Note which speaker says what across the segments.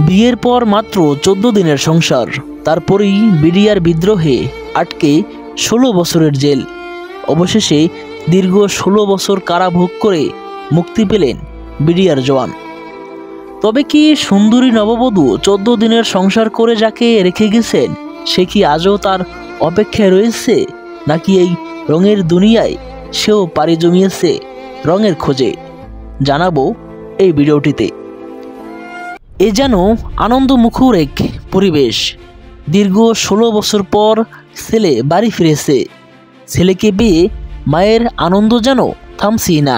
Speaker 1: বিয়ের পর মাত্র 14 দিনের সংসার, তারপরেই বিডিআর বিদ্রোহে আটকে 16 বছরের জেল। অবশেষে দীর্ঘ 16 বছর কারাভোগ করে মুক্তি পেলেন বিডিআর জওয়ান। তবে কি সুন্দরী নববধূ 14 দিনের সংসার করে যাকে রেখে গেছেন সে কি আজও তার অপেক্ষায় রয়েছে, নাকি এই রঙের দুনিয়ায় সেও পাড়ি জমিয়েছে রঙের খোঁজে? জানাবো এই ভিডিওটিতে। এ যেন আনন্দমুখর এক পরিবেশ। দীর্ঘ 16 বছর পর ছেলে বাড়ি ফিরেছে। ছেলেকে পেয়ে মায়ের আনন্দ যেন থামছেই না,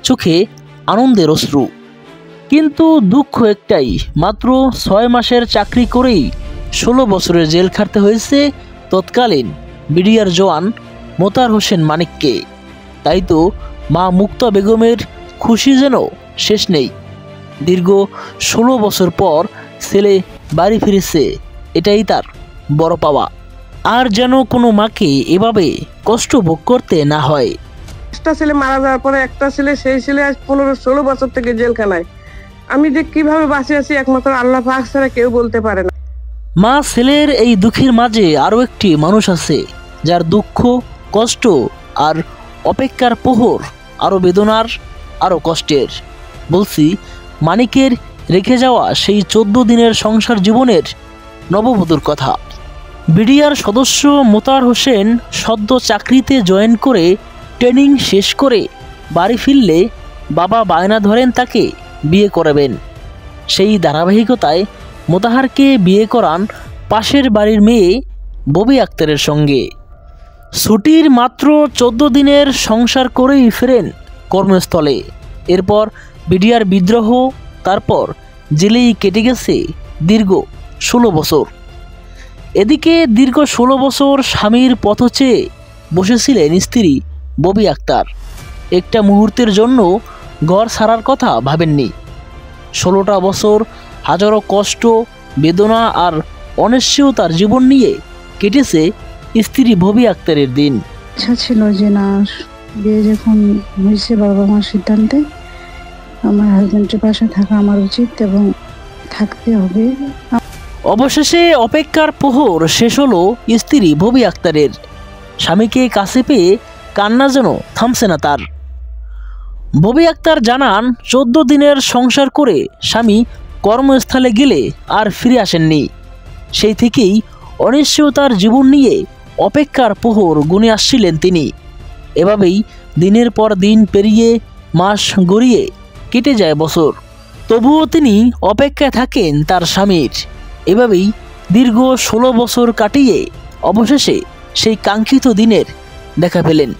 Speaker 1: চোখে আনন্দের অশ্রু। কিন্তু দুঃখ একটাই, মাত্র 6 মাসের চাকরি করেই 16 বছরের জেল খাটতে হয়েছে তৎকালীন বিডিআর জওয়ান মোতার হোসেন মানিককে। তাই তো মা মুক্তা বেগমের খুশি যেন শেষ নেই। দীর্ঘ 16 বছর পর ছেলে বাড়ি ফিরেছে, এটাই তার বড় পাওয়া। আর যেন কোনো মাকে এভাবে কষ্ট ভোগ করতে না হয়।
Speaker 2: একটা ছেলে মারা যাওয়ার পরে একটা ছেলে, সেই ছেলে আজ 15-16 বছর থেকে জেলখানায়। আমি যে কিভাবে বাঁচে আছি একমাত্র আল্লাহ পাক ছাড়া কেউ বলতে পারে না।
Speaker 1: মা ছেলের এই দুঃখের মাঝে আরও একটি মানুষ আছে যার দুঃখ, কষ্ট আর অপেক্ষার প্রহর আরও বেদনার, আরও কষ্টের। বলছি মানিকের রেখে যাওয়া সেই 14 দিনের সংসার জীবনের নববধূর কথা। বিডিআর সদস্য মোতার হোসেন সদ্য চাকরিতে জয়েন করে ট্রেনিং শেষ করে বাড়ি ফিরলে বাবা বায়না ধরেন তাকে বিয়ে করাবেন। সেই ধারাবাহিকতায় মোতাহারকে বিয়ে করান পাশের বাড়ির মেয়ে ববি আক্তারের সঙ্গে। ছুটির মাত্র 14 দিনের সংসার করেই ফেরেন কর্মস্থলে। এরপর বিডিআর বিদ্রোহ, তারপর জেলেই কেটে গেছে দীর্ঘ 16 বছর। এদিকে দীর্ঘ 16 বছর স্বামীর পথ চেয়ে বসেছিলেন স্ত্রী ববি আক্তার। একটা মুহূর্তের জন্য ঘর ছাড়ার কথা ভাবেননি। 16টা বছর হাজারো কষ্ট, বেদনা আর অনিশ্চয়তার জীবন নিয়ে কেটেছে স্ত্রী ববি আক্তারের দিন।
Speaker 3: ইচ্ছা ছিল যে না, বিয়ে যখন হয়েছে বাবা মার সিদ্ধান্তে আমার হাজবেন্ডের পাশে থাকা আমার উচিত এবং থাকতে হবে।
Speaker 1: অবশেষে অপেক্ষার প্রহর শেষ হলো স্ত্রী ববি আক্তারের। স্বামীকে কাছে পেয়ে কান্না যেন থামছে না তার। ববি আক্তার জানান, 14 দিনের সংসার করে স্বামী কর্মস্থলে গেলে আর ফিরে আসেননি। সেই থেকেই অনিশ্চয়তার জীবন নিয়ে অপেক্ষার প্রহর গুনে আসছিলেন তিনি। এভাবেই দিনের পর দিন পেরিয়ে মাস গড়িয়ে কেটে যায় বছর। তবুও তিনি অপেক্ষায় থাকেন তার স্বামীর। এভাবেই দীর্ঘ 16 বছর কাটিয়ে অবশেষে সেই কাঙ্ক্ষিত দিনের দেখা পেলেন।